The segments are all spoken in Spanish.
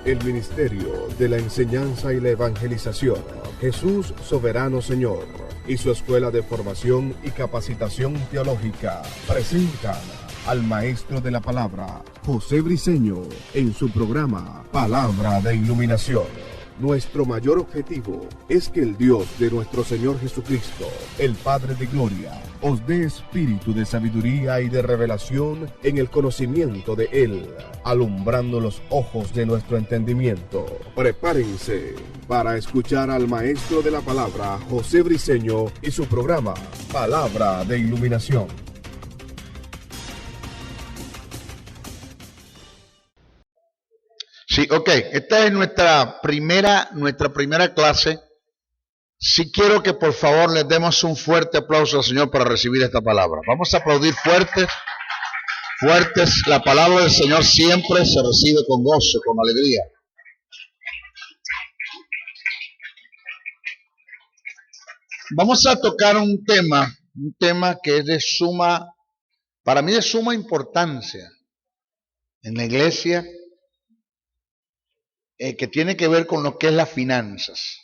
el ministerio de la enseñanza y la evangelización, Jesús Soberano Señor, y su escuela de formación y capacitación teológica presentan al maestro de la palabra, José Briceño, en su programa Palabra de Iluminación. Nuestro mayor objetivo es que el Dios de nuestro Señor Jesucristo, el Padre de Gloria, os dé espíritu de sabiduría y de revelación en el conocimiento de Él, alumbrando los ojos de nuestro entendimiento. Prepárense para escuchar al maestro de la palabra, José Briceño, y su programa Palabra de Iluminación. Sí, ok. Esta es nuestra primera clase. Si quiero que por favor les demos un fuerte aplauso al Señor para recibir esta palabra. Vamos a aplaudir fuertes. La palabra del Señor siempre se recibe con gozo, con alegría. Vamos a tocar un tema que es para mí de suma importancia en la iglesia. Que tiene que ver con lo que es las finanzas.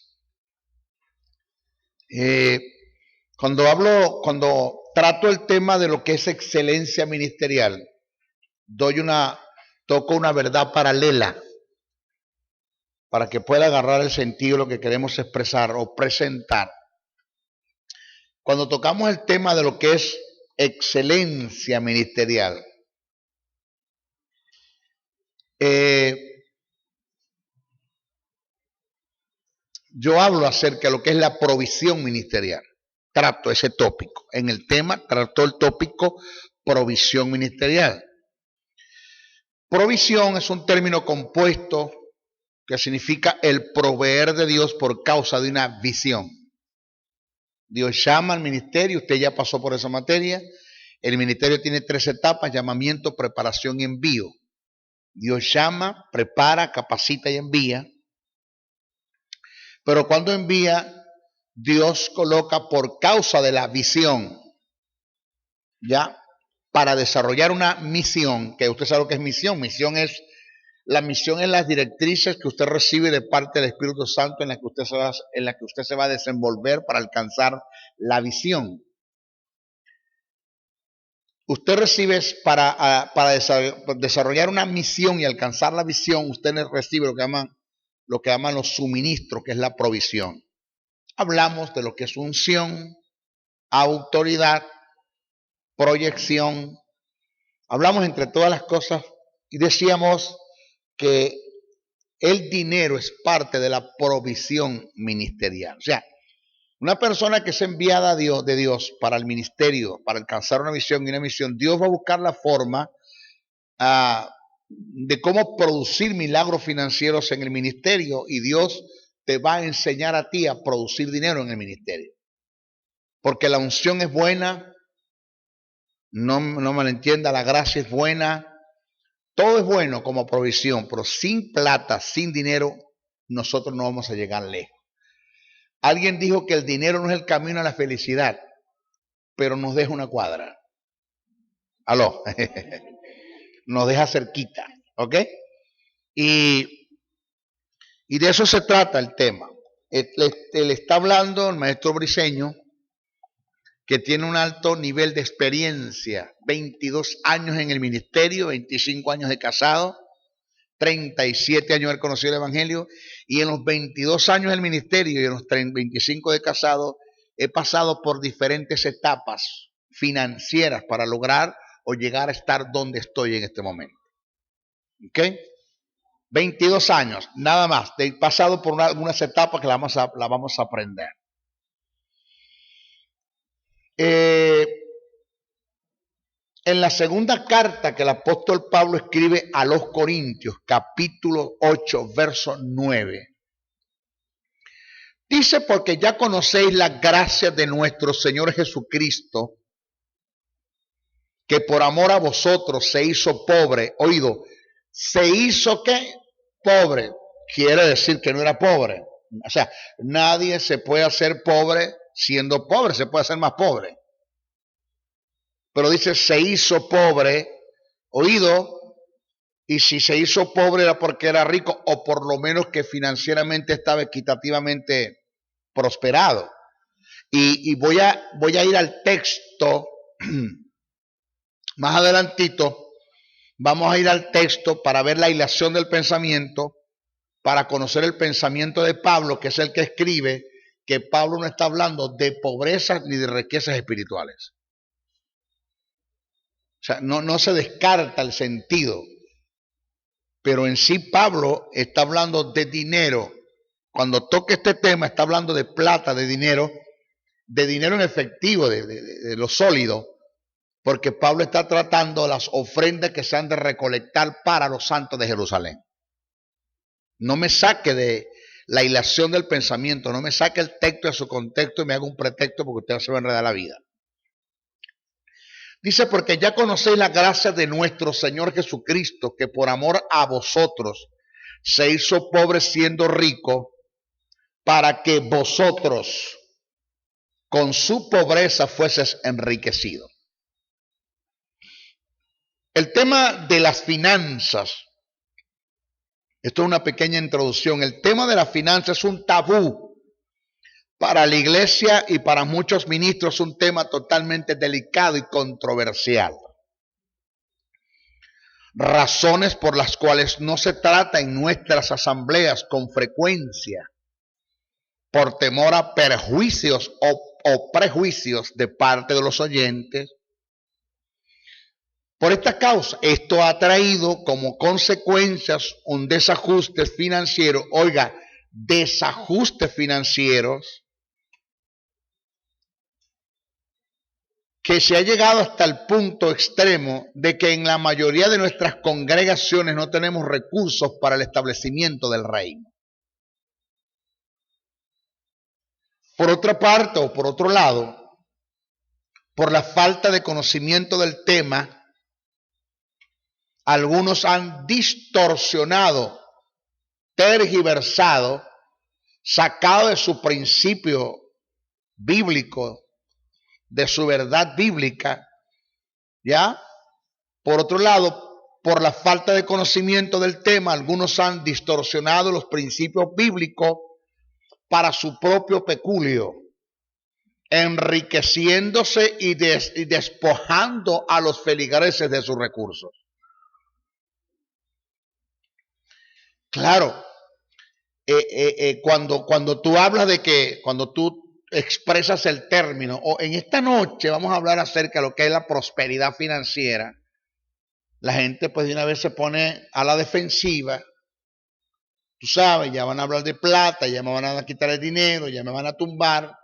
Cuando trato el tema de lo que es excelencia ministerial, toco una verdad paralela para que pueda agarrar el sentido de lo que queremos expresar o presentar. Cuando tocamos el tema de lo que es excelencia ministerial, yo hablo acerca de lo que es la provisión ministerial. Trato ese tópico. En el tema trato el tópico provisión ministerial. Provisión es un término compuesto que significa el proveer de Dios por causa de una visión. Dios llama al ministerio, usted ya pasó por esa materia. El ministerio tiene 3 etapas: llamamiento, preparación y envío. Dios llama, prepara, capacita y envía. Pero cuando envía, Dios coloca por causa de la visión, ¿ya? Para desarrollar una misión, que usted sabe lo que es misión. La misión es las directrices que usted recibe de parte del Espíritu Santo en la que usted se va a desenvolver para alcanzar la visión. Usted recibe para desarrollar una misión y alcanzar la visión, usted recibe lo que llaman los suministros, que es la provisión. Hablamos de lo que es unción, autoridad, proyección. Hablamos entre todas las cosas y decíamos que el dinero es parte de la provisión ministerial. O sea, una persona que es enviada de Dios para el ministerio, para alcanzar una visión y una misión, Dios va a buscar la forma de cómo producir milagros financieros en el ministerio, y Dios te va a enseñar a ti a producir dinero en el ministerio. Porque la unción es buena, no malentienda, la gracia es buena, todo es bueno como provisión, pero sin plata, sin dinero, nosotros no vamos a llegar lejos. Alguien dijo que el dinero no es el camino a la felicidad, pero nos deja una cuadra. Aló. Nos deja cerquita, ¿ok? Y de eso se trata el tema. Él está hablando, el maestro Briceño, que tiene un alto nivel de experiencia, 22 años en el ministerio, 25 años de casado, 37 años de haber conocido el evangelio, y en los 22 años del ministerio y en los 25 de casado, he pasado por diferentes etapas financieras para lograr o llegar a estar donde estoy en este momento. ¿Ok? 22 años, nada más. He pasado por algunas etapas que la vamos a aprender. En la segunda carta que el apóstol Pablo escribe a los Corintios, capítulo 8, verso 9, dice: porque ya conocéis la gracia de nuestro Señor Jesucristo, que por amor a vosotros se hizo pobre. Oído, ¿se hizo qué? Pobre. Quiere decir que no era pobre. O sea, nadie se puede hacer pobre siendo pobre, se puede hacer más pobre. Pero dice, se hizo pobre, oído, Y si se hizo pobre era porque era rico, o por lo menos que financieramente estaba equitativamente prosperado. Y voy a ir al texto, más adelantito, vamos a ir al texto para ver la hilación del pensamiento, para conocer el pensamiento de Pablo, que es el que escribe, que Pablo no está hablando de pobreza ni de riquezas espirituales. O sea, no se descarta el sentido, pero en sí Pablo está hablando de dinero. Cuando toque este tema está hablando de plata, de dinero en efectivo, de lo sólido, porque Pablo está tratando las ofrendas que se han de recolectar para los santos de Jerusalén. No me saque de la hilación del pensamiento, no me saque el texto de su contexto y me haga un pretexto porque usted se va a enredar la vida. Dice, porque ya conocéis la gracia de nuestro Señor Jesucristo, que por amor a vosotros se hizo pobre siendo rico, para que vosotros con su pobreza fueses enriquecidos. El tema de las finanzas, esto es una pequeña introducción, el tema de las finanzas es un tabú para la iglesia y para muchos ministros, es un tema totalmente delicado y controversial. Razones por las cuales no se trata en nuestras asambleas con frecuencia, por temor a perjuicios o prejuicios de parte de los oyentes. Por esta causa, esto ha traído como consecuencias un desajuste financiero. Oiga, desajustes financieros que se ha llegado hasta el punto extremo de que en la mayoría de nuestras congregaciones no tenemos recursos para el establecimiento del reino. Por otra parte, o por otro lado, por la falta de conocimiento del tema, algunos han distorsionado, tergiversado, sacado de su principio bíblico, de su verdad bíblica, ¿ya? Por otro lado, por la falta de conocimiento del tema, algunos han distorsionado los principios bíblicos para su propio peculio, enriqueciéndose y despojando a los feligreses de sus recursos. Claro, cuando tú hablas de que, cuando tú expresas el término, o en esta noche vamos a hablar acerca de lo que es la prosperidad financiera, la gente pues de una vez se pone a la defensiva. Tú sabes, ya van a hablar de plata, ya me van a quitar el dinero, ya me van a tumbar,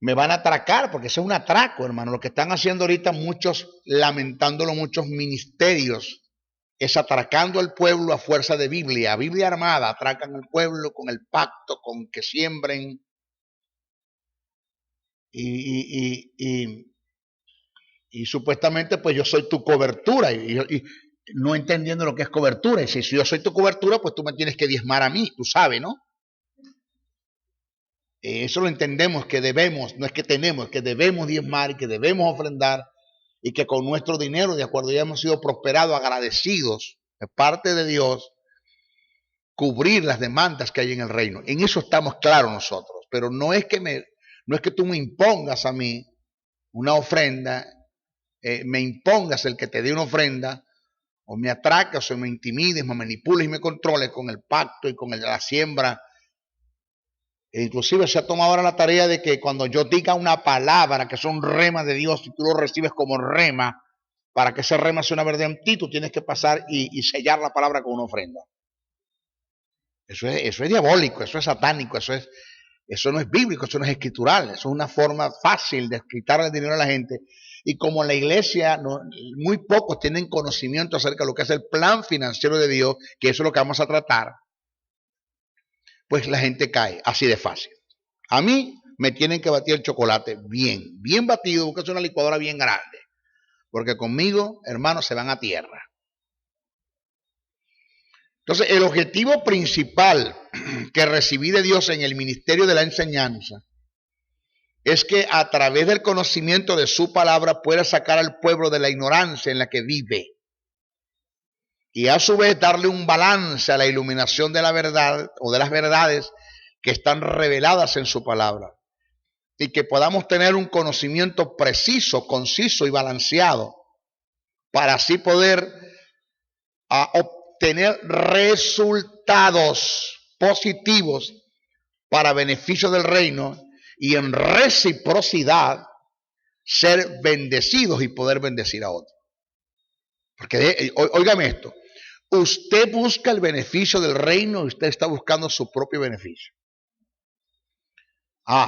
me van a atracar, porque eso es un atraco, hermano. Lo que están haciendo ahorita muchos, lamentándolo, muchos ministerios, es atracando al pueblo a fuerza de Biblia armada, atracan al pueblo con el pacto, con que siembren y supuestamente pues yo soy tu cobertura y no entendiendo lo que es cobertura. Y si yo soy tu cobertura, pues tú me tienes que diezmar a mí, tú sabes, ¿no? Eso lo entendemos, que debemos, no es que tenemos, es que debemos diezmar y que debemos ofrendar. Y que con nuestro dinero, de acuerdo, ya hemos sido prosperados, agradecidos de parte de Dios, cubrir las demandas que hay en el reino. En eso estamos claros nosotros. Pero no es que tú me impongas a mí una ofrenda, me impongas el que te dé una ofrenda, o me atracas, o me intimides, me manipules y me controles con el pacto y con la siembra. E inclusive se ha tomado ahora la tarea de que cuando yo diga una palabra que son remas de Dios, y tú lo recibes como rema, para que ese rema sea una verdad en ti, tú tienes que pasar y sellar la palabra con una ofrenda. Eso es diabólico, eso es satánico, eso no es bíblico, eso no es escritural, eso es una forma fácil de quitarle dinero a la gente. Y como la iglesia, muy pocos tienen conocimiento acerca de lo que es el plan financiero de Dios, que eso es lo que vamos a tratar, pues la gente cae así de fácil. A mí me tienen que batir el chocolate bien batido, busca una licuadora bien grande, porque conmigo, hermanos, se van a tierra. Entonces, el objetivo principal que recibí de Dios en el ministerio de la enseñanza es que a través del conocimiento de su palabra pueda sacar al pueblo de la ignorancia en la que vive. y a su vez darle un balance a la iluminación de la verdad o de las verdades que están reveladas en su palabra, y que podamos tener un conocimiento preciso, conciso y balanceado para así poder obtener resultados positivos para beneficio del reino y en reciprocidad ser bendecidos y poder bendecir a otros. Porque óigame esto, usted busca el beneficio del reino y usted está buscando su propio beneficio.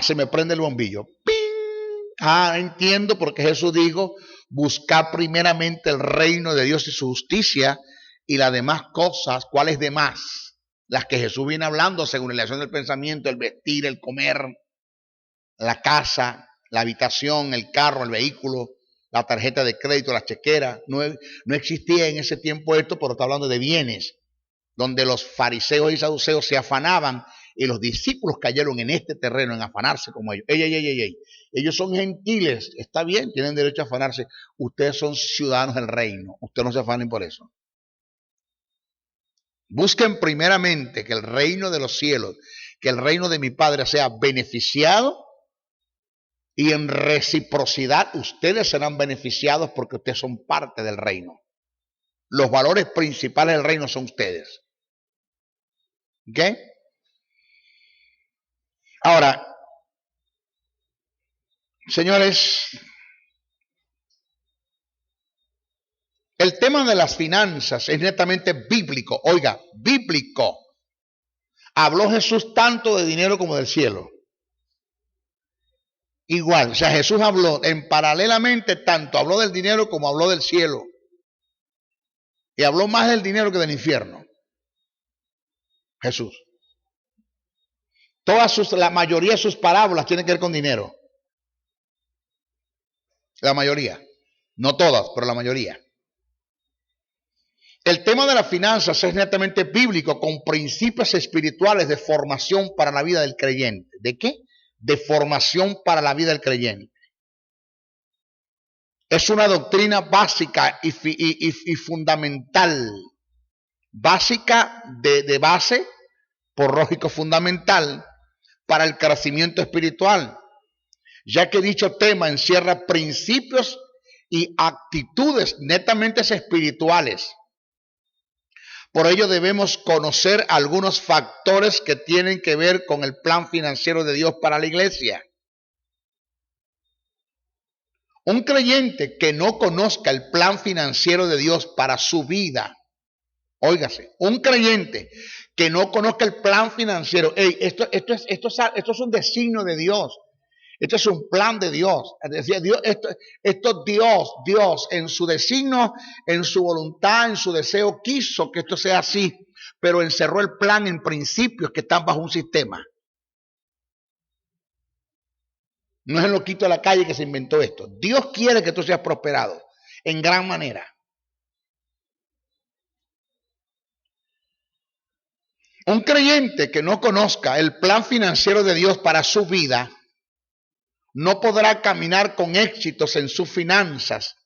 Se me prende el bombillo. ¡Ping! Entiendo porque Jesús dijo, buscar primeramente el reino de Dios y su justicia, y las demás cosas. ¿Cuáles demás? Las que Jesús viene hablando según la elección del pensamiento: el vestir, el comer, la casa, la habitación, el carro, el vehículo, la tarjeta de crédito, la chequera. No existía en ese tiempo esto, pero está hablando de bienes, donde los fariseos y saduceos se afanaban, y los discípulos cayeron en este terreno, en afanarse como ellos. Ellos son gentiles, está bien, tienen derecho a afanarse. Ustedes son ciudadanos del reino, ustedes no se afanen por eso. Busquen primeramente que el reino de los cielos, que el reino de mi Padre sea beneficiado, y en reciprocidad ustedes serán beneficiados porque ustedes son parte del reino. Los valores principales del reino son ustedes. ¿Ok? Ahora, señores, el tema de las finanzas es netamente bíblico. Oiga, bíblico. Habló Jesús tanto de dinero como del cielo. Igual, o sea, Jesús habló paralelamente, tanto habló del dinero como habló del cielo. Y habló más del dinero que del infierno. Jesús. La mayoría de sus parábolas tienen que ver con dinero. La mayoría. No todas, pero la mayoría. El tema de las finanzas es netamente bíblico, con principios espirituales de formación para la vida del creyente. ¿De qué? De formación para la vida del creyente. Es una doctrina básica y fundamental. Básica de base, por lógico fundamental, para el crecimiento espiritual, ya que dicho tema encierra principios y actitudes netamente espirituales. Por ello debemos conocer algunos factores que tienen que ver con el plan financiero de Dios para la iglesia. Un creyente que no conozca el plan financiero de Dios para su vida, óigase, un creyente que no conozca el plan financiero, esto es un designio de Dios. Esto es un plan de Dios. Es decir, Dios en su designio, en su voluntad, en su deseo, quiso que esto sea así, pero encerró el plan en principios que están bajo un sistema. No es el loquito de la calle que se inventó esto. Dios quiere que tú seas prosperado en gran manera. Un creyente que no conozca el plan financiero de Dios para su vida no podrá caminar con éxitos en sus finanzas,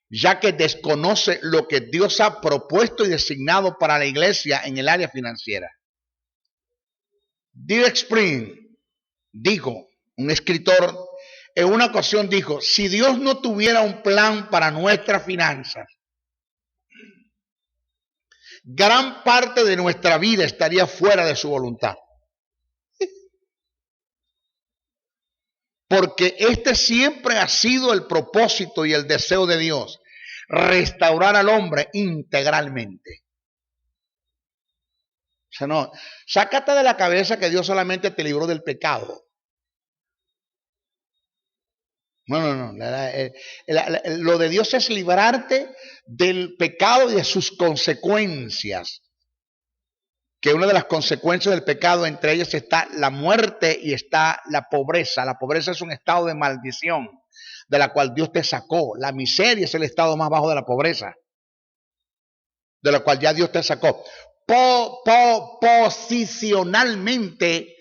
ya que desconoce lo que Dios ha propuesto y designado para la iglesia en el área financiera. D. Spring dijo, un escritor, en una ocasión dijo: si Dios no tuviera un plan para nuestras finanzas, gran parte de nuestra vida estaría fuera de su voluntad. Porque este siempre ha sido el propósito y el deseo de Dios: restaurar al hombre integralmente. O sea, no, sácate de la cabeza que Dios solamente te libró del pecado. No. Lo de Dios es librarte del pecado y de sus consecuencias. Que una de las consecuencias del pecado, entre ellas está la muerte y está la pobreza. La pobreza es un estado de maldición de la cual Dios te sacó. La miseria es el estado más bajo de la pobreza, de la cual ya Dios te sacó. Posicionalmente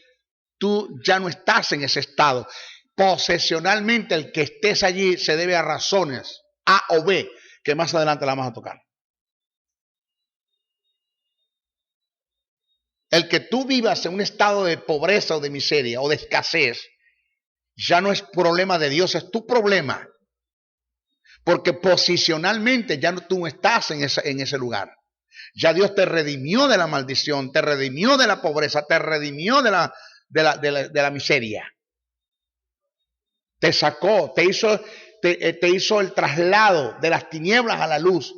tú ya no estás en ese estado. Posesionalmente el que estés allí se debe a razones A o B, que más adelante la vamos a tocar. El que tú vivas en un estado de pobreza o de miseria o de escasez, ya no es problema de Dios, es tu problema. Porque posicionalmente ya no tú estás en ese lugar. Ya Dios te redimió de la maldición, te redimió de la pobreza, te redimió de la miseria. Te sacó, te hizo el traslado de las tinieblas a la luz.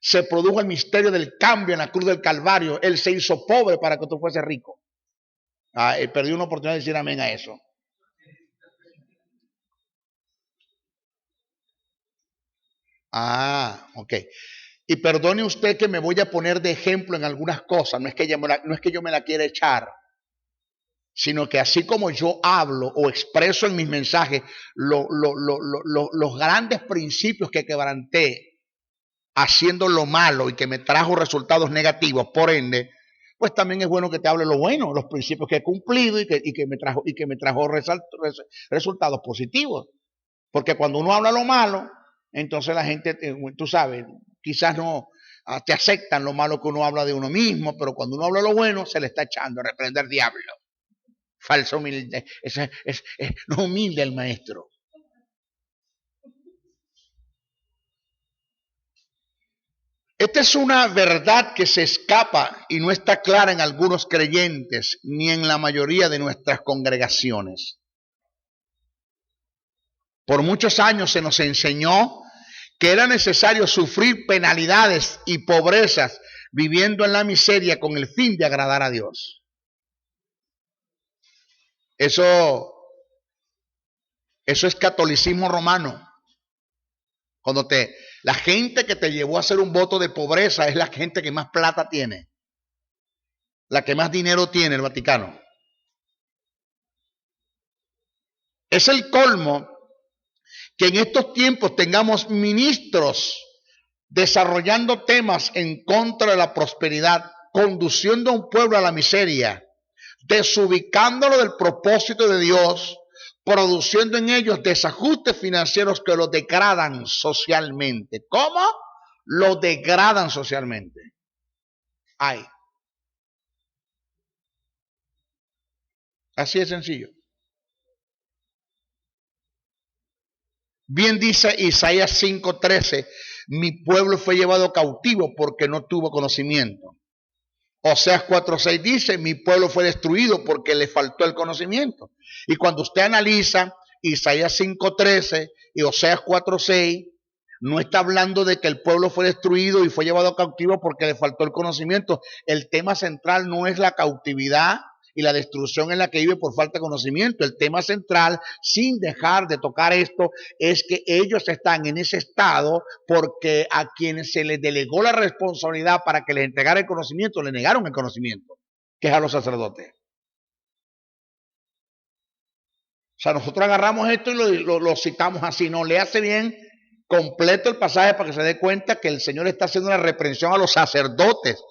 Se produjo el misterio del cambio en la cruz del Calvario. Él se hizo pobre para que tú fueses rico. Perdí una oportunidad de decir amén a eso. Ok. Y perdone usted que me voy a poner de ejemplo en algunas cosas. No es que yo me la quiera echar, sino que así como yo hablo o expreso en mis mensajes los grandes principios que quebranté haciendo lo malo y que me trajo resultados negativos, por ende, pues también es bueno que te hable lo bueno, los principios que he cumplido y que me trajo resultados positivos. Porque cuando uno habla lo malo, entonces la gente, tú sabes, quizás no te aceptan lo malo que uno habla de uno mismo, pero cuando uno habla lo bueno, se le está echando a reprender diablo. Falso humilde, no humilde el maestro. Esta es una verdad que se escapa y no está clara en algunos creyentes ni en la mayoría de nuestras congregaciones. Por muchos años se nos enseñó que era necesario sufrir penalidades y pobrezas viviendo en la miseria con el fin de agradar a Dios. Eso es catolicismo romano. Cuando la gente que te llevó a hacer un voto de pobreza es la gente que más plata tiene, la que más dinero tiene, el Vaticano. Es el colmo que en estos tiempos tengamos ministros desarrollando temas en contra de la prosperidad, conduciendo a un pueblo a la miseria, desubicándolo del propósito de Dios, produciendo en ellos desajustes financieros que los degradan socialmente. ¿Cómo? Los degradan socialmente. Así de sencillo. Bien dice Isaías 5:13, mi pueblo fue llevado cautivo porque no tuvo conocimiento. Oseas 4:6 dice, mi pueblo fue destruido porque le faltó el conocimiento. Y cuando usted analiza Isaías 5:13 y Oseas 4:6, no está hablando de que el pueblo fue destruido y fue llevado cautivo porque le faltó el conocimiento. El tema central no es la cautividad y la destrucción en la que vive por falta de conocimiento. El tema central, sin dejar de tocar esto, es que ellos están en ese estado porque a quienes se les delegó la responsabilidad para que les entregara el conocimiento, le negaron el conocimiento, que es a los sacerdotes. O sea, nosotros agarramos esto y lo citamos así, no le hace bien completo el pasaje para que se dé cuenta que el Señor está haciendo una reprensión a los sacerdotes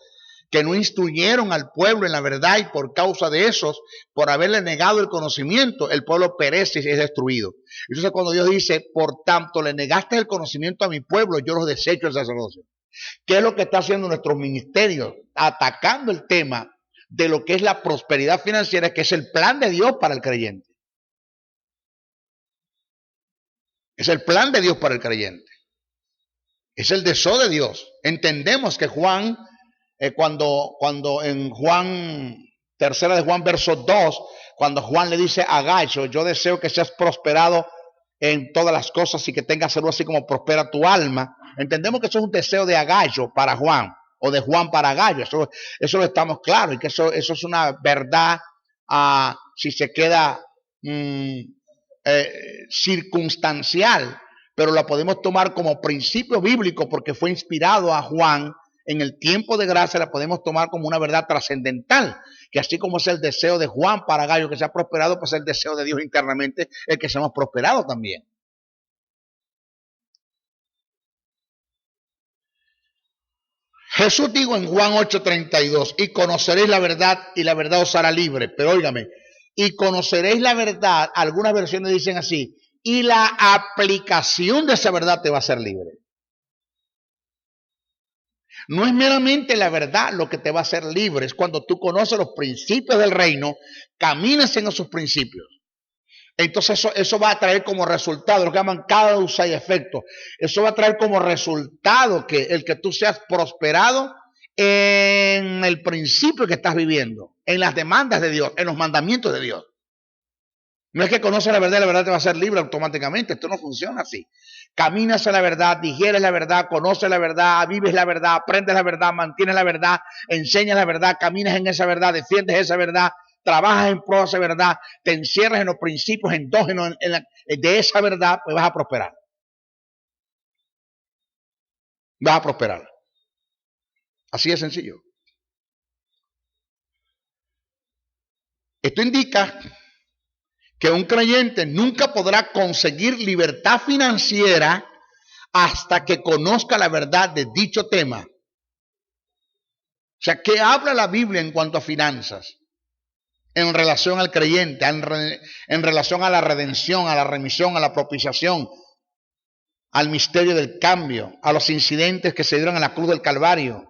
que no instruyeron al pueblo en la verdad, y por causa de esos, por haberle negado el conocimiento, el pueblo perece y es destruido. Entonces cuando Dios dice, por tanto le negaste el conocimiento a mi pueblo, yo los desecho el sacerdocio. ¿Qué es lo que está haciendo nuestros ministerios? Atacando el tema de lo que es la prosperidad financiera, que es el plan de Dios para el creyente. Es el plan de Dios para el creyente. Es el deseo de Dios. Entendemos que Juan, cuando en Juan, tercera de Juan, verso 2, cuando Juan le dice a Gallo, yo deseo que seas prosperado en todas las cosas y que tengas salud así como prospera tu alma. Entendemos que eso es un deseo de Agallo para Juan, o de Juan para Agallo. Eso lo estamos claros, y que eso es una verdad, si se queda circunstancial, pero la podemos tomar como principio bíblico porque fue inspirado a Juan en el tiempo de gracia. La podemos tomar como una verdad trascendental, que así como es el deseo de Juan para Gallo que sea prosperado, pues es el deseo de Dios internamente el que seamos prosperados también. Jesús dijo en Juan 8:32, y conoceréis la verdad y la verdad os hará libre. Pero óigame, y conoceréis la verdad, algunas versiones dicen así, y la aplicación de esa verdad te va a hacer libre. No es meramente la verdad lo que te va a hacer libre, es cuando tú conoces los principios del reino, caminas en esos principios. Entonces eso va a traer como resultado, lo que llaman causa y efecto. Eso va a traer como resultado que el que tú seas prosperado en el principio que estás viviendo, en las demandas de Dios, en los mandamientos de Dios. No es que conoces la verdad te va a hacer libre automáticamente. Esto no funciona así. Caminas en la verdad, digieres la verdad, conoces la verdad, vives la verdad, aprendes la verdad, mantienes la verdad, enseñas la verdad, caminas en esa verdad, defiendes esa verdad, trabajas en pro de esa verdad, te encierras en los principios endógenos de esa verdad, pues vas a prosperar. Vas a prosperar. Así de sencillo. Esto indica que un creyente nunca podrá conseguir libertad financiera hasta que conozca la verdad de dicho tema. O sea, ¿qué habla la Biblia en cuanto a finanzas? En relación al creyente, en relación a la redención, a la remisión, a la propiciación, al misterio del cambio, a los incidentes que se dieron en la cruz del Calvario.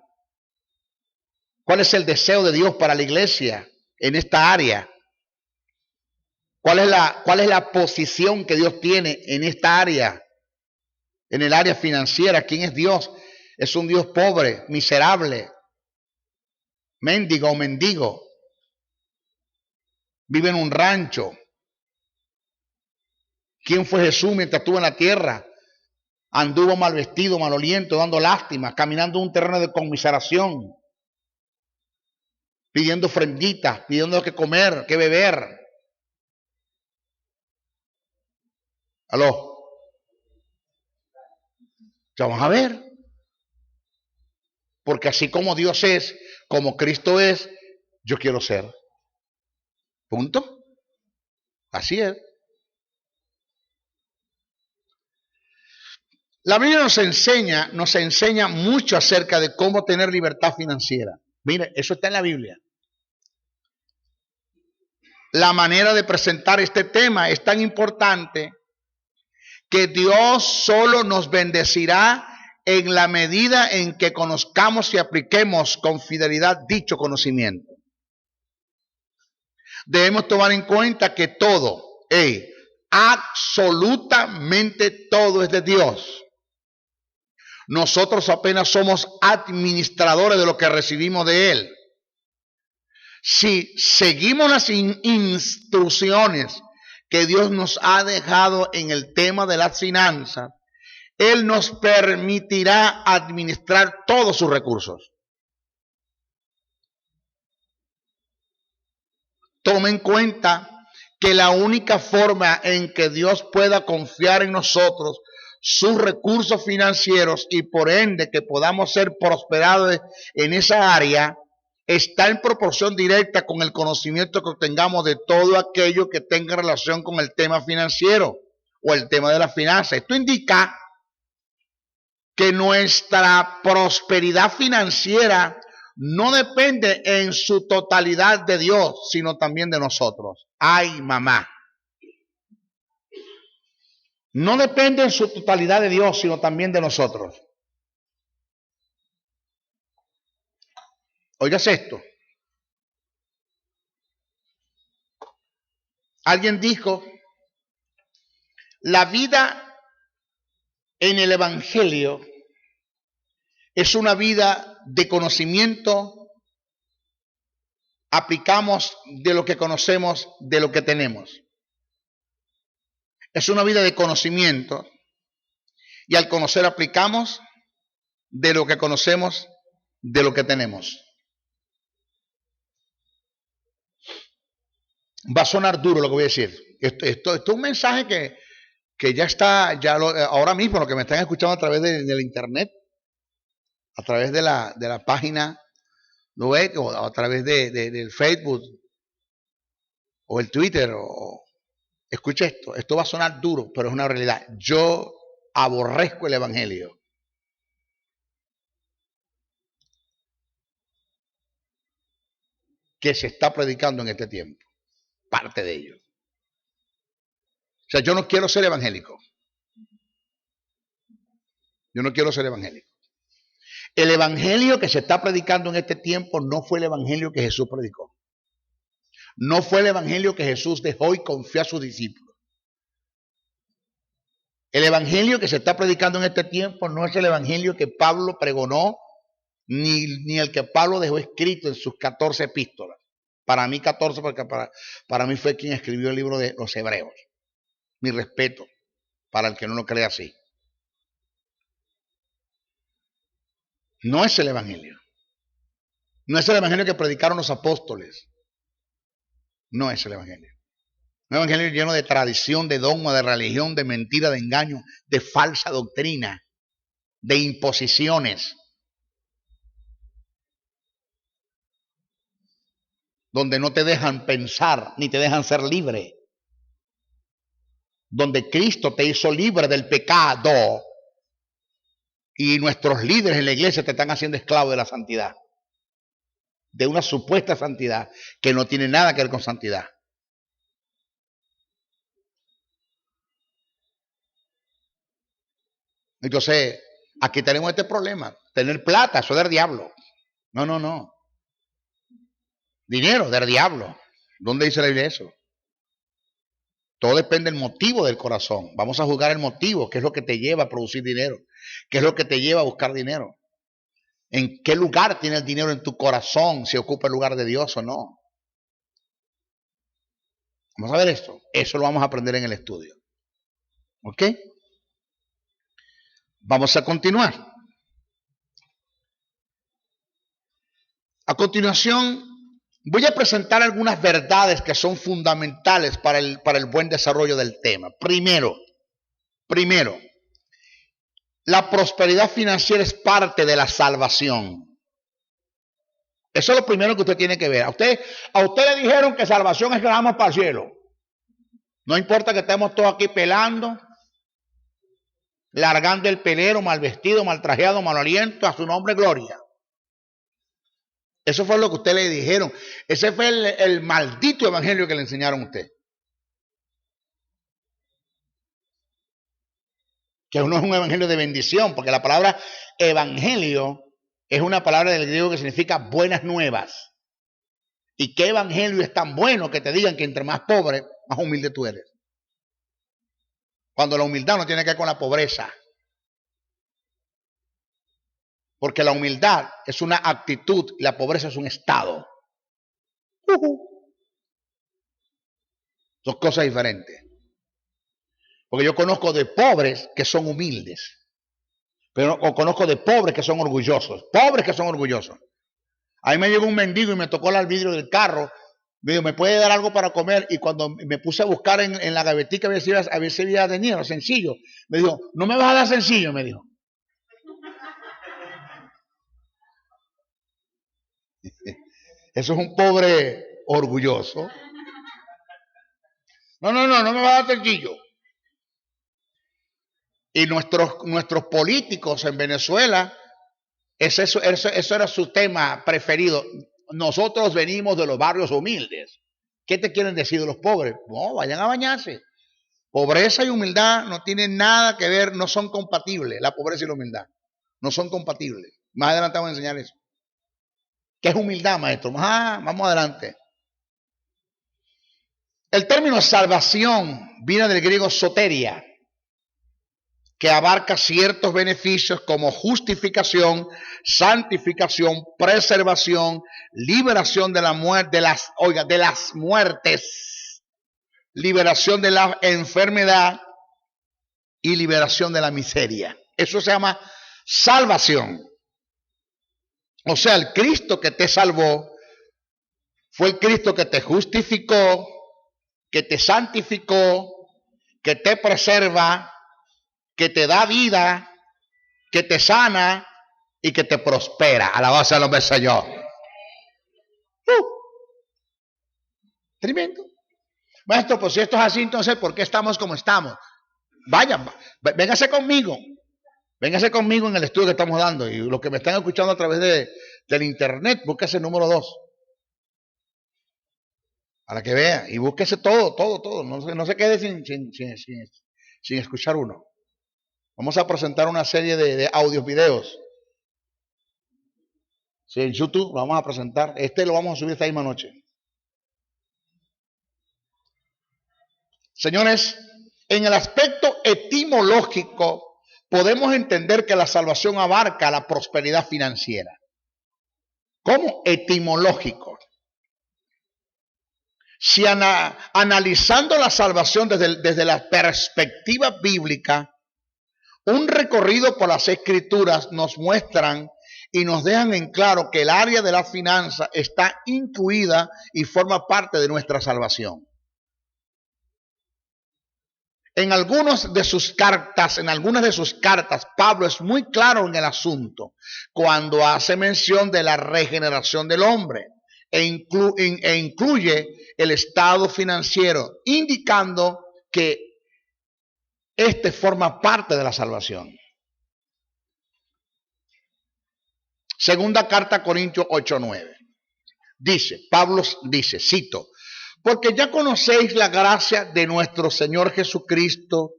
¿Cuál es el deseo de Dios para la iglesia en esta área? ¿Cuál es la posición que Dios tiene en esta área? En el área financiera. ¿Quién es Dios? Es un Dios pobre, miserable, mendigo o mendigo. Vive en un rancho. ¿Quién fue Jesús mientras estuvo en la tierra? Anduvo mal vestido, maloliento, dando lástima, caminando un terreno de conmiseración, pidiendo ofrenditas, pidiendo que comer, que beber. ¿Aló? Ya vamos a ver. Porque así como Dios es, como Cristo es, yo quiero ser. Punto. Así es. La Biblia nos enseña mucho acerca de cómo tener libertad financiera. Mire, eso está en la Biblia. La manera de presentar este tema es tan importante que Dios solo nos bendecirá en la medida en que conozcamos y apliquemos con fidelidad dicho conocimiento. Debemos tomar en cuenta que todo, absolutamente todo es de Dios. Nosotros apenas somos administradores de lo que recibimos de Él. Si seguimos las instrucciones que Dios nos ha dejado en el tema de las finanzas, Él nos permitirá administrar todos sus recursos. Tome en cuenta que la única forma en que Dios pueda confiar en nosotros sus recursos financieros y por ende que podamos ser prosperados en esa área está en proporción directa con el conocimiento que obtengamos de todo aquello que tenga relación con el tema financiero o el tema de las finanzas. Esto indica que nuestra prosperidad financiera no depende en su totalidad de Dios, sino también de nosotros. Ay, mamá. No depende en su totalidad de Dios, sino también de nosotros. Oigas esto. Alguien dijo, la vida en el Evangelio es una vida de conocimiento, aplicamos de lo que conocemos, de lo que tenemos. Es una vida de conocimiento y al conocer aplicamos de lo que conocemos, de lo que tenemos. Va a sonar duro lo que voy a decir. Esto es un mensaje que ya está, ahora mismo lo que me están escuchando a través del internet, a través de la página web o a través del Facebook o el Twitter. Escucha esto va a sonar duro, pero es una realidad. Yo aborrezco el Evangelio. Que se está predicando en este tiempo. Parte de ello. O sea, yo no quiero ser evangélico. Yo no quiero ser evangélico. El evangelio que se está predicando en este tiempo no fue el evangelio que Jesús predicó. No fue el evangelio que Jesús dejó y confió a sus discípulos. El evangelio que se está predicando en este tiempo no es el evangelio que Pablo pregonó, ni el que Pablo dejó escrito en sus 14 epístolas. Para mí 14, porque para mí fue quien escribió el libro de los Hebreos. Mi respeto para el que no lo cree así. No es el evangelio. No es el evangelio que predicaron los apóstoles. No es el evangelio. Un evangelio lleno de tradición, de dogma, de religión, de mentira, de engaño, de falsa doctrina, de imposiciones. Donde no te dejan pensar, ni te dejan ser libre. Donde Cristo te hizo libre del pecado. Y nuestros líderes en la iglesia te están haciendo esclavo de la santidad. De una supuesta santidad que no tiene nada que ver con santidad. Entonces, aquí tenemos este problema. Tener plata, eso es del diablo. No. Dinero, del diablo. ¿Dónde dice la Biblia eso? Todo depende del motivo del corazón. Vamos a juzgar el motivo, qué es lo que te lleva a producir dinero, qué es lo que te lleva a buscar dinero. ¿En qué lugar tiene el dinero en tu corazón? Si ocupa el lugar de Dios o no. Vamos a ver esto. Eso lo vamos a aprender en el estudio. ¿Ok? Vamos a continuar. A continuación, voy a presentar algunas verdades que son fundamentales para el buen desarrollo del tema. Primero, la prosperidad financiera es parte de la salvación. Eso es lo primero que usted tiene que ver. A usted le dijeron que salvación es que vamos para el cielo. No importa que estemos todos aquí pelando, largando el pelero, mal vestido, mal trajeado, mal aliento, a su nombre gloria. Eso fue lo que usted le dijeron. Ese fue el maldito evangelio que le enseñaron a usted. Que no es un evangelio de bendición, porque la palabra evangelio es una palabra del griego que significa buenas nuevas. ¿Y qué evangelio es tan bueno que te digan que entre más pobre, más humilde tú eres? Cuando la humildad no tiene que ver con la pobreza. Porque la humildad es una actitud y la pobreza es un estado. Son cosas diferentes. Porque yo conozco de pobres que son humildes. Pero conozco de pobres que son orgullosos. Pobres que son orgullosos. A mí me llegó un mendigo y me tocó el vidrio del carro. Me dijo, ¿me puede dar algo para comer? Y cuando me puse a buscar en la gavetica a ver si había dinero, sencillo. Me dijo, ¿no me vas a dar sencillo? Me dijo. Eso es un pobre orgulloso. No me va a dar sencillo. Y nuestros políticos en Venezuela, eso era su tema preferido. Nosotros venimos de los barrios humildes. ¿Qué te quieren decir de los pobres? No, vayan a bañarse. Pobreza y humildad no tienen nada que ver, no son compatibles. La pobreza y la humildad no son compatibles. Más adelante vamos a enseñar eso. ¿Qué es humildad, maestro? Vamos adelante. El término salvación viene del griego soteria, que abarca ciertos beneficios como justificación, santificación, preservación, liberación de la muerte, de las muertes, liberación de la enfermedad y liberación de la miseria. Eso se llama salvación. O sea, el Cristo que te salvó fue el Cristo que te justificó, que te santificó, que te preserva, que te da vida, que te sana y que te prospera. Alabado sea el nombre del Señor. Tremendo. Maestro, pues si esto es así, entonces, ¿por qué estamos como estamos? Vayan, véngase conmigo. Véngase conmigo en el estudio que estamos dando. Y los que me están escuchando a través del internet, búsquese el número 2. Para que vea. Y búsquese todo. No se quede sin escuchar uno. Vamos a presentar una serie de audios, videos Sí, en YouTube lo vamos a presentar. Este lo vamos a subir esta misma noche. Señores, en el aspecto etimológico podemos entender que la salvación abarca la prosperidad financiera. ¿Cómo? Etimológico. Si analizando la salvación desde la perspectiva bíblica, un recorrido por las Escrituras nos muestran y nos dejan en claro que el área de la finanza está incluida y forma parte de nuestra salvación. En algunas de sus cartas, Pablo es muy claro en el asunto cuando hace mención de la regeneración del hombre e incluye el estado financiero, indicando que este forma parte de la salvación. Segunda carta a Corintios 8:9. Pablo dice, cito, porque ya conocéis la gracia de nuestro Señor Jesucristo,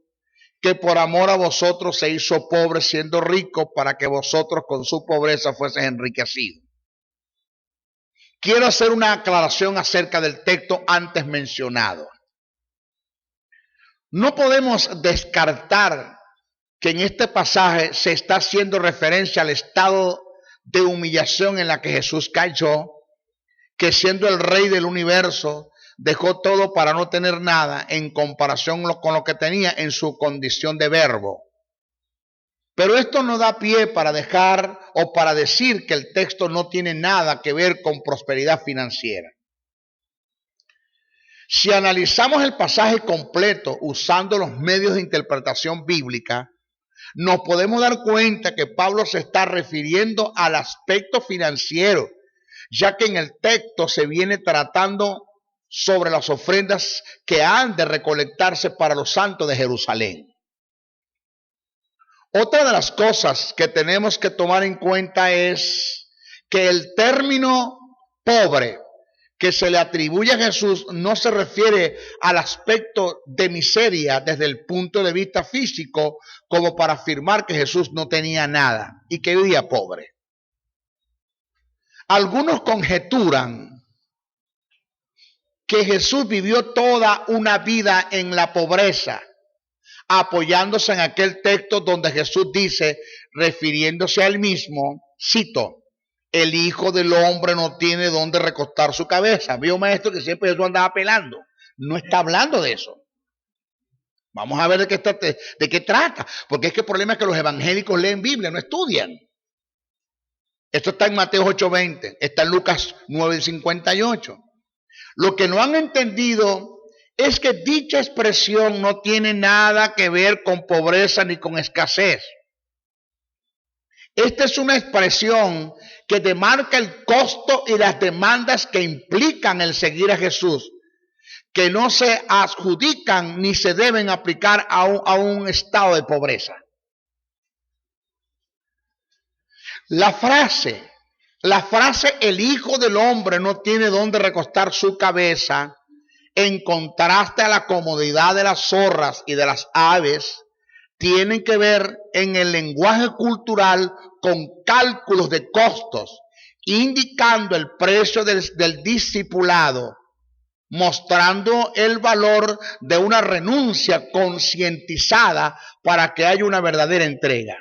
que por amor a vosotros se hizo pobre siendo rico, para que vosotros con su pobreza fueseis enriquecidos. Quiero hacer una aclaración acerca del texto antes mencionado. No podemos descartar que en este pasaje se está haciendo referencia al estado de humillación en la que Jesús cayó, que siendo el rey del universo, dejó todo para no tener nada en comparación con lo que tenía en su condición de verbo. Pero esto no da pie para dejar o para decir que el texto no tiene nada que ver con prosperidad financiera. Si analizamos el pasaje completo usando los medios de interpretación bíblica, nos podemos dar cuenta que Pablo se está refiriendo al aspecto financiero, ya que en el texto se viene tratando sobre las ofrendas que han de recolectarse para los santos de Jerusalén. Otra de las cosas que tenemos que tomar en cuenta es que el término pobre que se le atribuye a Jesús no se refiere al aspecto de miseria desde el punto de vista físico, como para afirmar que Jesús no tenía nada y que vivía pobre. Algunos conjeturan que Jesús vivió toda una vida en la pobreza, apoyándose en aquel texto donde Jesús dice, refiriéndose a él mismo, cito, el Hijo del Hombre no tiene dónde recostar su cabeza. Vio, maestro, que siempre Jesús andaba pelando. No está hablando de eso. Vamos a ver de qué trata. Porque es que el problema es que los evangélicos leen Biblia, no estudian. Esto está en Mateo 8:20, está en Lucas 9:58. Lo que no han entendido es que dicha expresión no tiene nada que ver con pobreza ni con escasez. Esta es una expresión que demarca el costo y las demandas que implican el seguir a Jesús, que no se adjudican ni se deben aplicar a un estado de pobreza. La frase, el Hijo del Hombre no tiene dónde recostar su cabeza, en contraste a la comodidad de las zorras y de las aves, tienen que ver en el lenguaje cultural con cálculos de costos, indicando el precio del discipulado, mostrando el valor de una renuncia concientizada para que haya una verdadera entrega.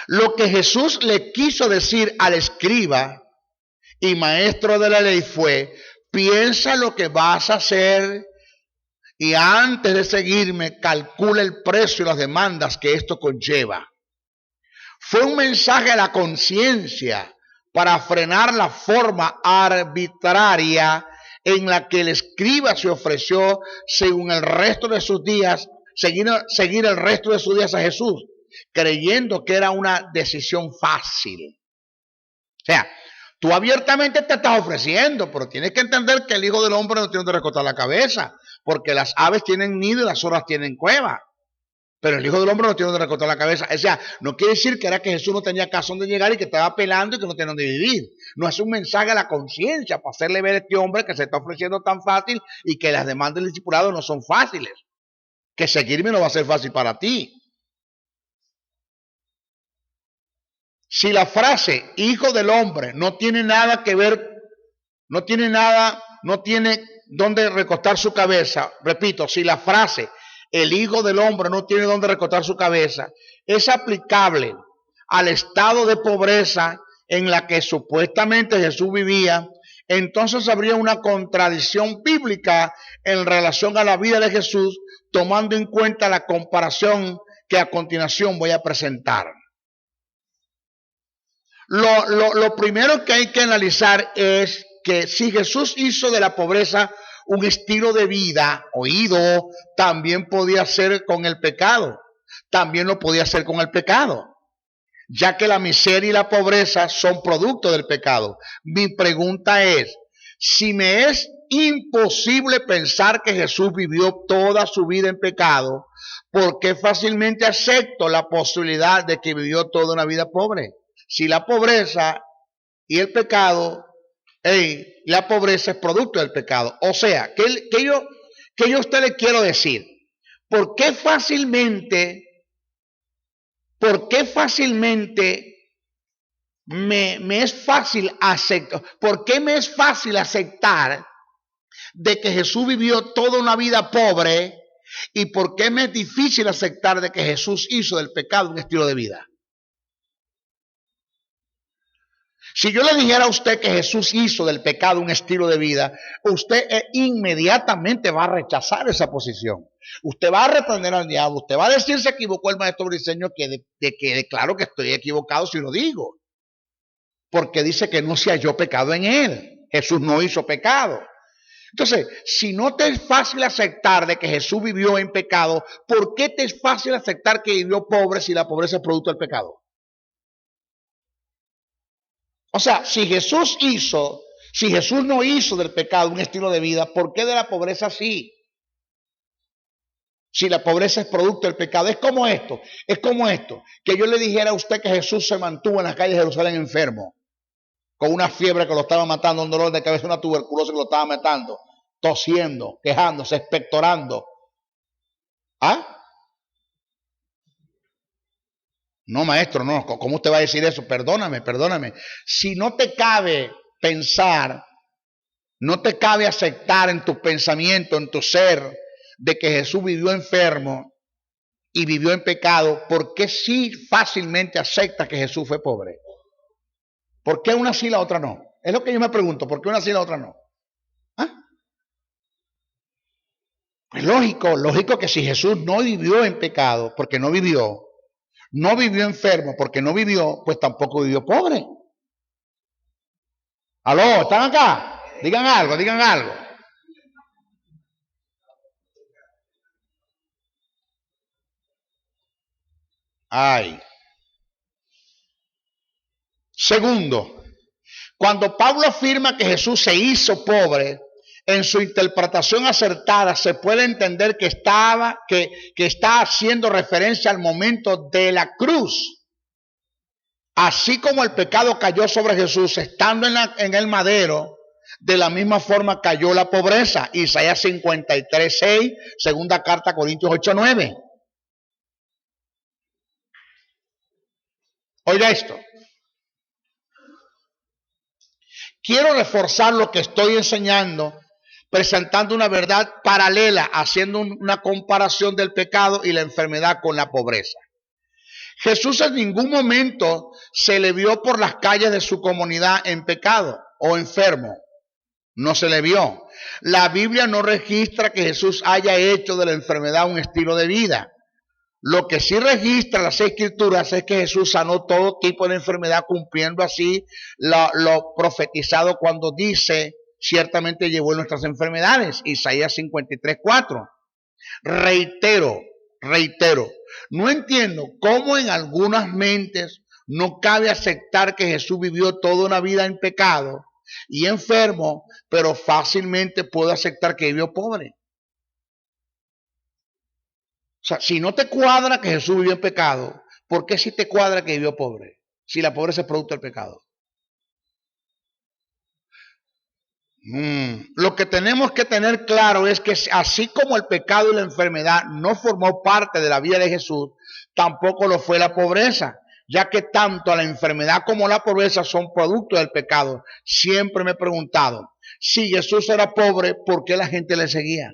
Lo que Jesús le quiso decir al escriba y maestro de la ley fue, piensa lo que vas a hacer y antes de seguirme calcula el precio y las demandas que esto conlleva. Fue un mensaje a la conciencia para frenar la forma arbitraria en la que el escriba se ofreció según el resto de sus días, seguir el resto de sus días a Jesús, creyendo que era una decisión fácil. O sea, tú abiertamente te estás ofreciendo, pero tienes que entender que el Hijo del Hombre no tiene donde recostar la cabeza, porque las aves tienen nido y las zorras tienen cueva, pero el Hijo del Hombre no tiene donde recostar la cabeza. O sea, no quiere decir que era que Jesús no tenía casa donde llegar y que estaba pelando y que no tenía donde vivir. No es un mensaje a la conciencia para hacerle ver a este hombre que se está ofreciendo tan fácil y que las demandas del discipulado no son fáciles, que seguirme no va a ser fácil para ti. Si la frase hijo del hombre no tiene nada que ver, no tiene dónde recostar su cabeza, repito, si la frase el hijo del hombre no tiene dónde recostar su cabeza, es aplicable al estado de pobreza en la que supuestamente Jesús vivía, entonces habría una contradicción bíblica en relación a la vida de Jesús, tomando en cuenta la comparación que a continuación voy a presentar. Lo primero que hay que analizar es que si Jesús hizo de la pobreza un estilo de vida, oído, también podía ser con el pecado. También lo podía hacer con el pecado, ya que la miseria y la pobreza son producto del pecado. Mi pregunta es, si me es imposible pensar que Jesús vivió toda su vida en pecado, ¿por qué fácilmente acepto la posibilidad de que vivió toda una vida pobre? Si la pobreza y el pecado, la pobreza es producto del pecado. O sea, que yo a usted le quiero decir, ¿por qué fácilmente me es fácil aceptar? ¿Por qué me es fácil aceptar de que Jesús vivió toda una vida pobre? ¿Y por qué me es difícil aceptar de que Jesús hizo del pecado un estilo de vida? Si yo le dijera a usted que Jesús hizo del pecado un estilo de vida, usted inmediatamente va a rechazar esa posición. Usted va a reprender al diablo, usted va a decir se equivocó el maestro Briceño, que quede claro que estoy equivocado si lo digo. Porque dice que no se halló pecado en él. Jesús no hizo pecado. Entonces, si no te es fácil aceptar de que Jesús vivió en pecado, ¿por qué te es fácil aceptar que vivió pobre si la pobreza es producto del pecado? O sea, si Jesús no hizo del pecado un estilo de vida, ¿por qué de la pobreza sí? Si la pobreza es producto del pecado. Es como esto, que yo le dijera a usted que Jesús se mantuvo en las calles de Jerusalén enfermo, con una fiebre que lo estaba matando, un dolor de cabeza, una tuberculosis que lo estaba matando, tosiendo, quejándose, expectorando. ¿Ah? No, maestro, no. ¿Cómo usted va a decir eso? Perdóname. Si no te cabe pensar, no te cabe aceptar en tu pensamiento, en tu ser, de que Jesús vivió enfermo y vivió en pecado, ¿por qué sí fácilmente aceptas que Jesús fue pobre? ¿Por qué una sí y la otra no? Es lo que yo me pregunto, ¿por qué una sí y la otra no? ¿Ah? Pues lógico que si Jesús no vivió en pecado, porque no vivió enfermo porque no vivió, pues tampoco vivió pobre. ¿Aló? ¿Están acá? Digan algo. Ay. Segundo, cuando Pablo afirma que Jesús se hizo pobre, en su interpretación acertada se puede entender que está haciendo referencia al momento de la cruz. Así como el pecado cayó sobre Jesús estando en el madero, de la misma forma cayó la pobreza. Isaías 53:6, segunda carta a Corintios 8:9. Oiga esto. Quiero reforzar lo que estoy enseñando, presentando una verdad paralela, haciendo una comparación del pecado y la enfermedad con la pobreza. Jesús en ningún momento se le vio por las calles de su comunidad en pecado o enfermo. No se le vio. La Biblia no registra que Jesús haya hecho de la enfermedad un estilo de vida. Lo que sí registra las Escrituras es que Jesús sanó todo tipo de enfermedad, cumpliendo así lo profetizado cuando dice, ciertamente llevó nuestras enfermedades, Isaías 53:4. Reitero, no entiendo cómo en algunas mentes no cabe aceptar que Jesús vivió toda una vida en pecado y enfermo, pero fácilmente puedo aceptar que vivió pobre. O sea, si no te cuadra que Jesús vivió en pecado, ¿por qué sí te cuadra que vivió pobre? Si la pobreza es producto del pecado. Lo que tenemos que tener claro es que así como el pecado y la enfermedad no formó parte de la vida de Jesús, tampoco lo fue la pobreza. ya que tanto la enfermedad como la pobreza son productos del pecado. Siempre me he preguntado, si Jesús era pobre, ¿por qué la gente le seguía?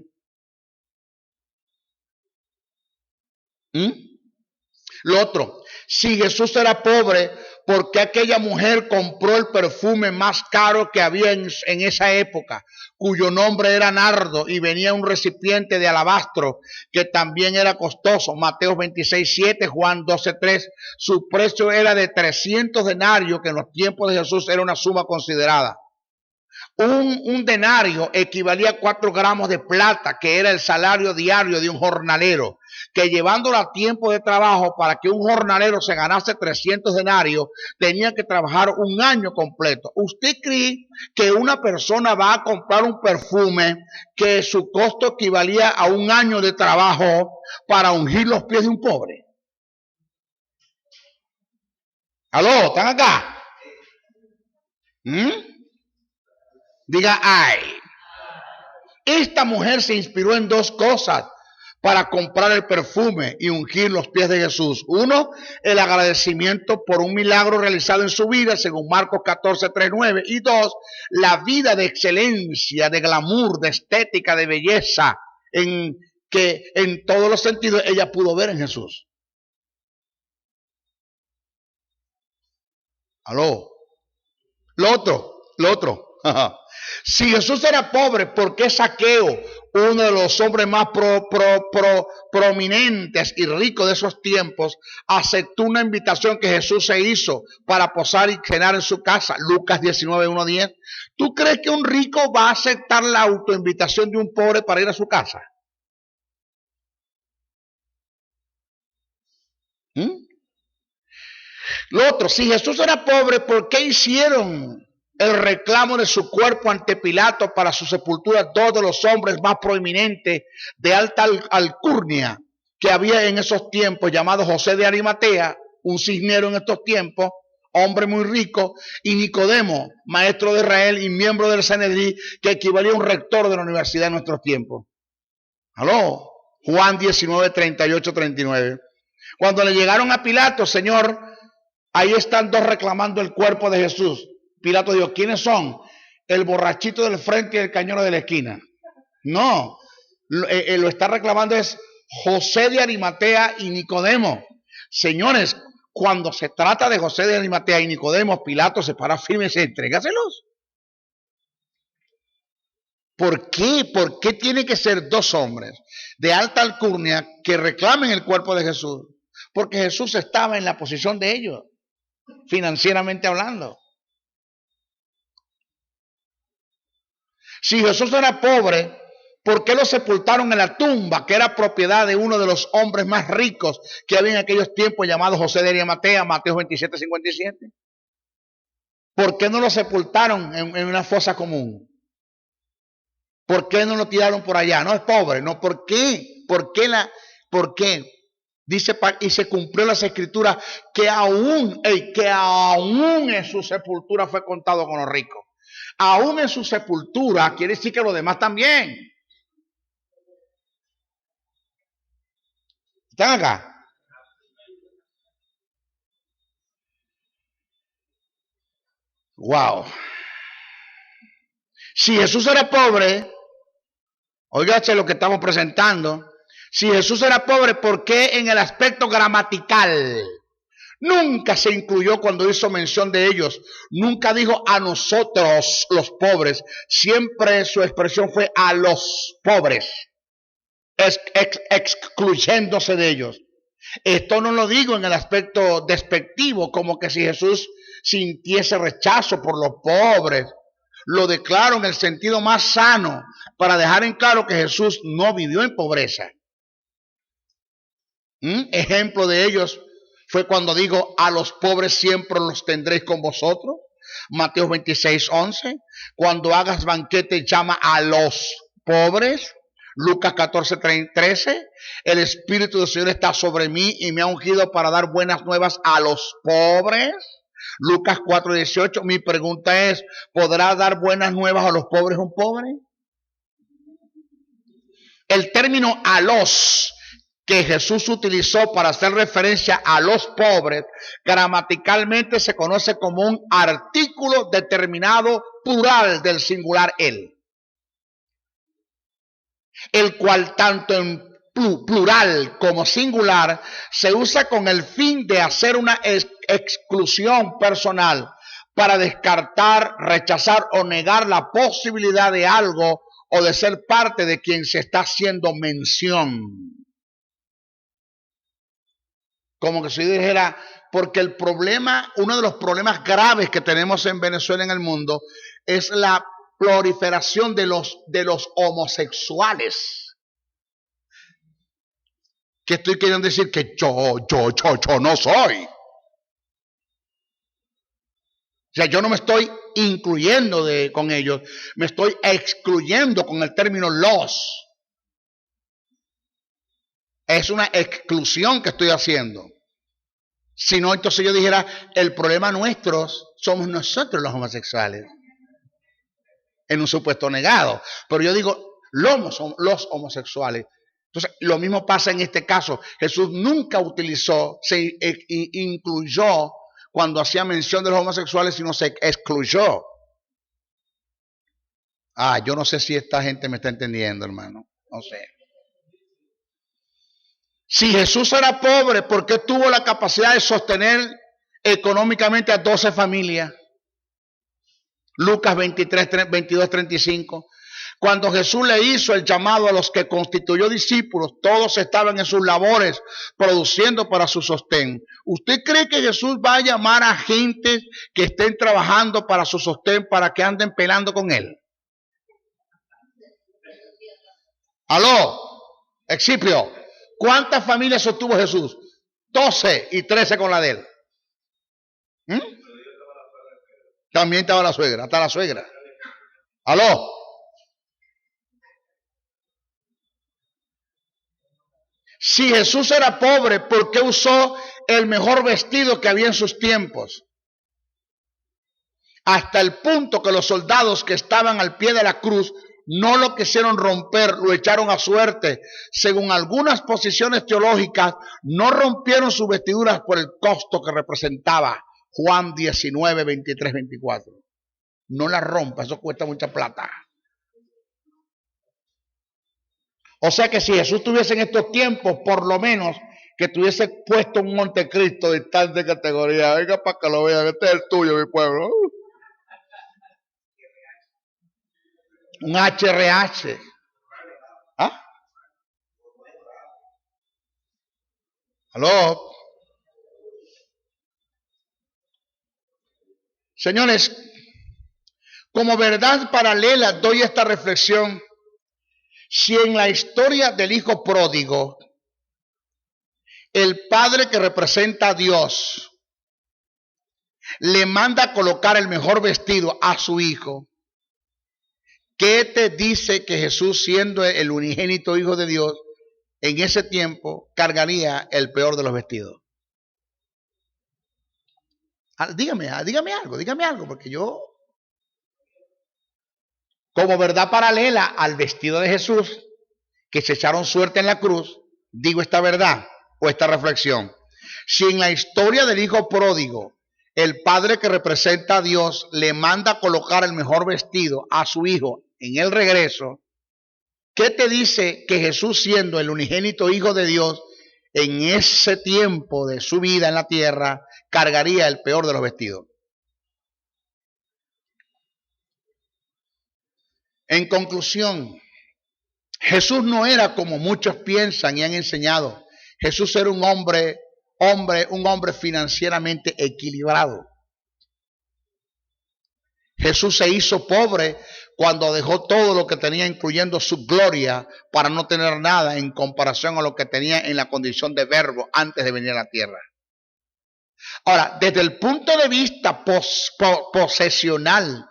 Lo otro, si Jesús era pobre, ¿por qué aquella mujer compró el perfume más caro que había en esa época, cuyo nombre era nardo, y venía en un recipiente de alabastro que también era costoso? Mateo 26:7, Juan 12:3. Su precio era de 300 denarios, que en los tiempos de Jesús era una suma considerada. Un denario equivalía a 4 gramos de plata, que era el salario diario de un jornalero, que llevándolo a tiempo de trabajo, para que un jornalero se ganase 300 denarios, tenía que trabajar un año completo. ¿Usted cree que una persona va a comprar un perfume que su costo equivalía a un año de trabajo para ungir los pies de un pobre? ¿Aló? ¿Están acá? Diga, ay. Esta mujer se inspiró en 2 cosas para comprar el perfume y ungir los pies de Jesús. 1, el agradecimiento por un milagro realizado en su vida, según Marcos 14:3-9. Y 2, la vida de excelencia, de glamour, de estética, de belleza, que en todos los sentidos ella pudo ver en Jesús. ¿Aló? Lo otro. Si Jesús era pobre, ¿por qué Zaqueo, uno de los hombres más prominentes y ricos de esos tiempos, aceptó una invitación que Jesús se hizo para posar y cenar en su casa? Lucas 19:1-10. ¿Tú crees que un rico va a aceptar la autoinvitación de un pobre para ir a su casa? Lo otro, si Jesús era pobre, ¿por qué hicieron el reclamo de su cuerpo ante Pilato para su sepultura 2 de los hombres más prominentes de alta alcurnia que había en esos tiempos, llamado José de Arimatea, un cisnero en estos tiempos, hombre muy rico, y Nicodemo, maestro de Israel y miembro del Sanedrín, que equivalía a un rector de la universidad en nuestros tiempos? ¿Aló? Juan 19:38-39. Cuando le llegaron a Pilato, Señor, ahí están 2 reclamando el cuerpo de Jesús. Pilato dijo, ¿quiénes son? El borrachito del frente y el cañero de la esquina. No, lo está reclamando es José de Arimatea y Nicodemo. Señores, cuando se trata de José de Arimatea y Nicodemo, Pilato se para firme y se entrégaselos. ¿Por qué? ¿Por qué tiene que ser 2 hombres de alta alcurnia que reclamen el cuerpo de Jesús? Porque Jesús estaba en la posición de ellos, financieramente hablando. Si Jesús era pobre, ¿por qué lo sepultaron en la tumba, que era propiedad de uno de los hombres más ricos que había en aquellos tiempos, llamado José de Arimatea, Mateo 27:57? ¿Por qué no lo sepultaron en una fosa común? ¿Por qué no lo tiraron por allá? No es pobre, no. ¿Por qué? ¿Por qué? Dice, y se cumplió las escrituras, que aún en su sepultura fue contado con los ricos. Aún en su sepultura quiere decir que los demás también. ¿Están acá? Wow. Si Jesús era pobre, óigase lo que estamos presentando. Si Jesús era pobre, ¿por qué en el aspecto gramatical nunca se incluyó cuando hizo mención de ellos? Nunca dijo a nosotros los pobres. Siempre su expresión fue a los pobres, excluyéndose de ellos. Esto no lo digo en el aspecto despectivo, como que si Jesús sintiese rechazo por los pobres. Lo declaro en el sentido más sano, para dejar en claro que Jesús no vivió en pobreza. Ejemplo de ellos fue cuando digo, a los pobres siempre los tendréis con vosotros. Mateo 26:11. Cuando hagas banquete, llama a los pobres. Lucas 14:13. El Espíritu del Señor está sobre mí y me ha ungido para dar buenas nuevas a los pobres. Lucas 4:18. Mi pregunta es, ¿podrá dar buenas nuevas a los pobres un pobre? El término a los que Jesús utilizó para hacer referencia a los pobres, gramaticalmente se conoce como un artículo determinado plural del singular él, el cual tanto en plural como singular se usa con el fin de hacer una exclusión personal para descartar, rechazar o negar la posibilidad de algo o de ser parte de quien se está haciendo mención. Como que si dijera, porque el problema, uno de los problemas graves que tenemos en Venezuela, en el mundo, es la proliferación de los homosexuales. Que estoy queriendo decir que yo no soy. O sea, yo no me estoy incluyendo con ellos, me estoy excluyendo con el término los. Es una exclusión que estoy haciendo. Si no, entonces yo dijera, el problema nuestro somos nosotros los homosexuales. En un supuesto negado. Pero yo digo, los homosexuales. Entonces, lo mismo pasa en este caso. Jesús nunca utilizó, se incluyó cuando hacía mención de los homosexuales, sino se excluyó. Yo no sé si esta gente me está entendiendo, hermano. No sé. Si Jesús era pobre, ¿por qué tuvo la capacidad de sostener económicamente a 12 familias? Lucas 22, 35. Cuando Jesús le hizo el llamado a los que constituyó discípulos, todos estaban en sus labores produciendo para su sostén. ¿Usted cree que Jesús va a llamar a gente que estén trabajando para su sostén para que anden pelando con él? Aló, Excipio, ¿cuántas familias sostuvo Jesús? 12 y 13 con la de él. También estaba la suegra, hasta la suegra. Aló. Si Jesús era pobre, ¿por qué usó el mejor vestido que había en sus tiempos? Hasta el punto que los soldados que estaban al pie de la cruz no lo quisieron romper, lo echaron a suerte. Según algunas posiciones teológicas, no rompieron sus vestiduras por el costo que representaba. Juan 19, 23, 24. No la rompa, eso cuesta mucha plata. O sea que si Jesús tuviese en estos tiempos, por lo menos, que tuviese puesto un Montecristo de tal de categoría. Venga para que lo vean, este es el tuyo, mi pueblo. Un HRH. ¿Ah? ¿Aló? Señores, como verdad paralela doy esta reflexión. Si en la historia del hijo pródigo, el padre que representa a Dios le manda a colocar el mejor vestido a su hijo, ¿qué te dice que Jesús, siendo el unigénito hijo de Dios, en ese tiempo cargaría el peor de los vestidos? Dígame algo, porque yo, como verdad paralela al vestido de Jesús, que se echaron suerte en la cruz, digo esta verdad o esta reflexión. Si en la historia del hijo pródigo, el padre que representa a Dios le manda a colocar el mejor vestido a su hijo en el regreso, ¿qué te dice que Jesús, siendo el unigénito hijo de Dios, en ese tiempo de su vida en la tierra, cargaría el peor de los vestidos? En conclusión, Jesús no era como muchos piensan y han enseñado. Jesús era un hombre financieramente equilibrado. Jesús se hizo pobre cuando dejó todo lo que tenía, incluyendo su gloria, para no tener nada en comparación a lo que tenía en la condición de verbo antes de venir a la tierra. Ahora, desde el punto de vista posesional,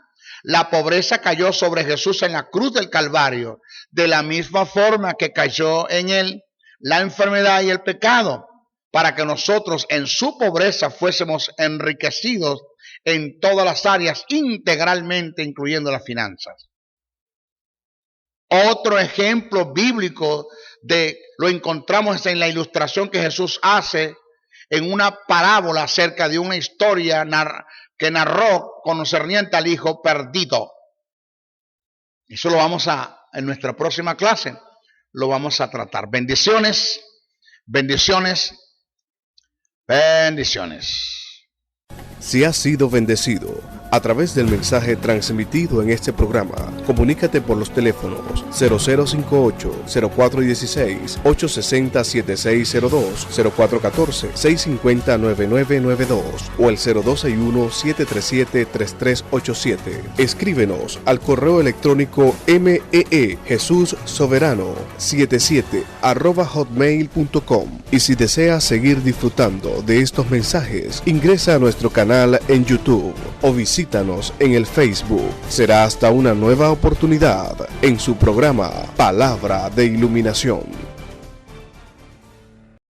la pobreza cayó sobre Jesús en la cruz del Calvario, de la misma forma que cayó en él la enfermedad y el pecado, para que nosotros en su pobreza fuésemos enriquecidos en todas las áreas integralmente, incluyendo las finanzas. Otro ejemplo bíblico lo encontramos en la ilustración que Jesús hace en una parábola acerca de una historia que narró concerniente al hijo perdido. Eso lo en nuestra próxima clase, lo vamos a tratar. Bendiciones, bendiciones, bendiciones. Si has sido bendecido a través del mensaje transmitido en este programa, comunícate por los teléfonos 0058-0416, 860-7602, 0414-650-9992 o el 0261-737-3387. Escríbenos al correo electrónico meejesussoberano77@hotmail.com. Y si deseas seguir disfrutando de estos mensajes, ingresa a nuestro canal en YouTube o visítanos en el Facebook. Será hasta una nueva oportunidad en su programa Palabra de Iluminación.